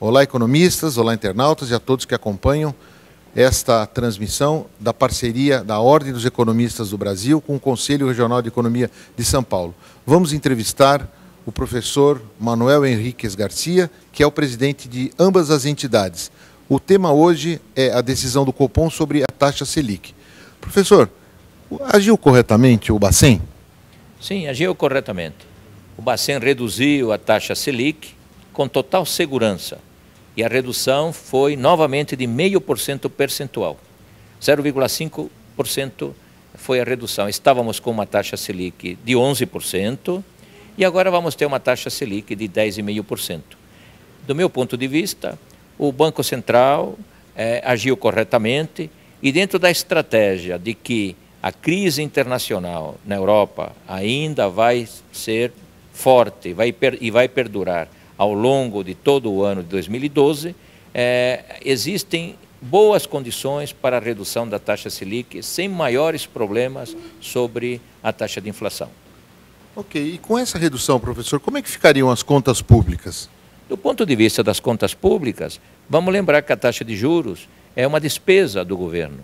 Olá, economistas, olá, internautas e a todos que acompanham esta transmissão da parceria da Ordem dos Economistas do Brasil com o Conselho Regional de Economia de São Paulo. Vamos entrevistar o professor Manuel Henriques Garcia, que é o presidente de ambas as entidades. O tema hoje é a decisão do Copom sobre a taxa Selic. Professor, agiu corretamente o Bacen? Sim, agiu corretamente. O Bacen reduziu a taxa Selic com total segurança. E a redução foi novamente de 0,5% percentual. 0,5% foi a redução. Estávamos com uma taxa Selic de 11% e agora vamos ter uma taxa Selic de 10,5%. Do meu ponto de vista, o Banco Central agiu corretamente e dentro da estratégia de que a crise internacional na Europa ainda vai ser forte e vai perdurar ao longo de todo o ano de 2012, existem boas condições para a redução da taxa Selic sem maiores problemas sobre a taxa de inflação. Ok, e com essa redução, professor, como é que ficariam as contas públicas? Do ponto de vista das contas públicas, vamos lembrar que a taxa de juros é uma despesa do governo.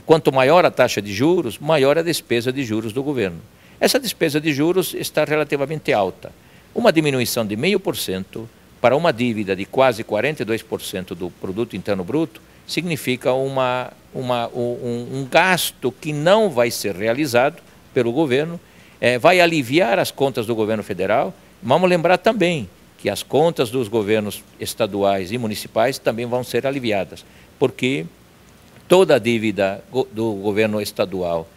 Quanto maior a taxa de juros, maior a despesa de juros do governo. Essa despesa de juros está relativamente alta. Uma diminuição de 0,5% para uma dívida de quase 42% do produto interno bruto significa um gasto que não vai ser realizado pelo governo, vai aliviar as contas do governo federal. Vamos lembrar também que as contas dos governos estaduais e municipais também vão ser aliviadas, porque toda a dívida do governo estadual,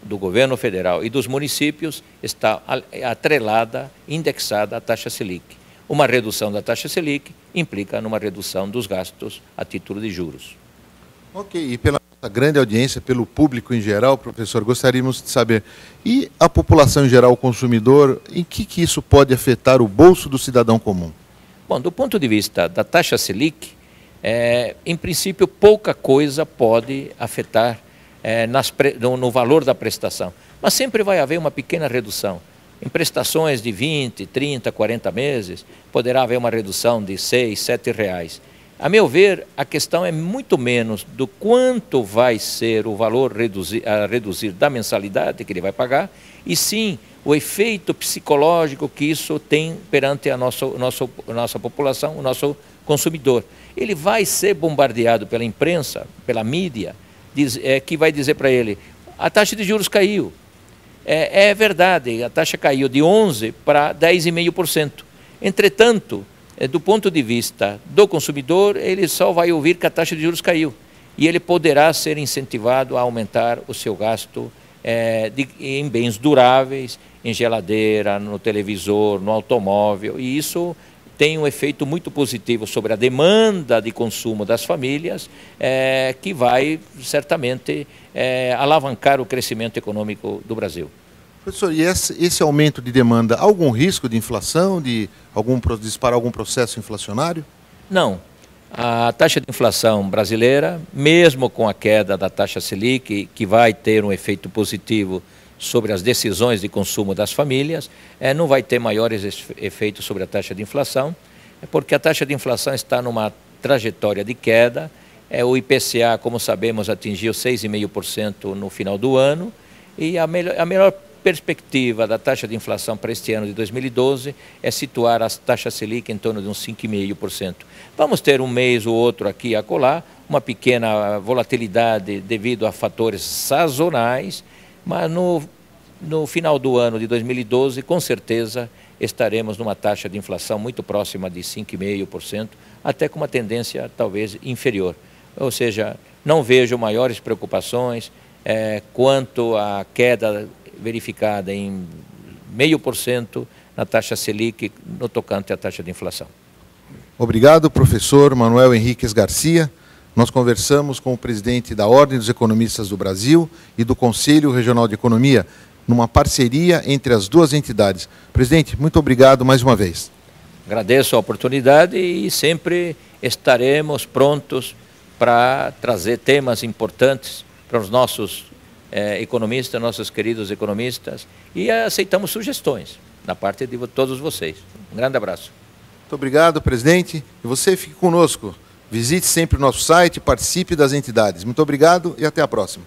do governo federal e dos municípios está atrelada, indexada à taxa Selic. Uma redução da taxa Selic implica numa redução dos gastos a título de juros. Ok, e pela grande audiência, pelo público em geral, professor, gostaríamos de saber, e a população em geral, o consumidor, em que isso pode afetar o bolso do cidadão comum? Bom, do ponto de vista da taxa Selic, em princípio, pouca coisa pode afetar no valor da prestação. Mas sempre vai haver uma pequena redução. Em prestações de 20, 30, 40 meses, poderá haver uma redução de 6, 7 reais. A meu ver, a questão é muito menos do quanto vai ser o valor a reduzir da mensalidade que ele vai pagar, e sim o efeito psicológico que isso tem perante a nossa população, o nosso consumidor. Ele vai ser bombardeado pela imprensa, pela mídia, que vai dizer para ele, a taxa de juros caiu. É verdade, a taxa caiu de 11% para 10,5%. Entretanto, do ponto de vista do consumidor, ele só vai ouvir que a taxa de juros caiu. E ele poderá ser incentivado a aumentar o seu gasto em bens duráveis, em geladeira, no televisor, no automóvel, e isso tem um efeito muito positivo sobre a demanda de consumo das famílias, que vai certamente alavancar o crescimento econômico do Brasil. Professor, e esse aumento de demanda, há algum risco de inflação, de disparar algum processo inflacionário? Não. A taxa de inflação brasileira, mesmo com a queda da taxa Selic, que vai ter um efeito positivo sobre as decisões de consumo das famílias, não vai ter maiores efeitos sobre a taxa de inflação, porque a taxa de inflação está numa trajetória de queda. O IPCA, como sabemos, atingiu 6,5% no final do ano, e a melhor perspectiva da taxa de inflação para este ano de 2012 é situar a taxa Selic em torno de uns 5,5%. Vamos ter um mês ou outro aqui e acolá, uma pequena volatilidade devido a fatores sazonais, mas no final do ano de 2012, com certeza, estaremos numa taxa de inflação muito próxima de 5,5%, até com uma tendência talvez inferior. Ou seja, não vejo maiores preocupações quanto à queda verificada em 0,5% na taxa Selic no tocante à taxa de inflação. Obrigado, professor Manuel Henriques Garcia. Nós conversamos com o presidente da Ordem dos Economistas do Brasil e do Conselho Regional de Economia, numa parceria entre as duas entidades. Presidente, muito obrigado mais uma vez. Agradeço a oportunidade e sempre estaremos prontos para trazer temas importantes para os nossos economistas, nossos queridos economistas, e aceitamos sugestões da parte de todos vocês. Um grande abraço. Muito obrigado, presidente. E você fique conosco. Visite sempre o nosso site, participe das entidades. Muito obrigado e até a próxima.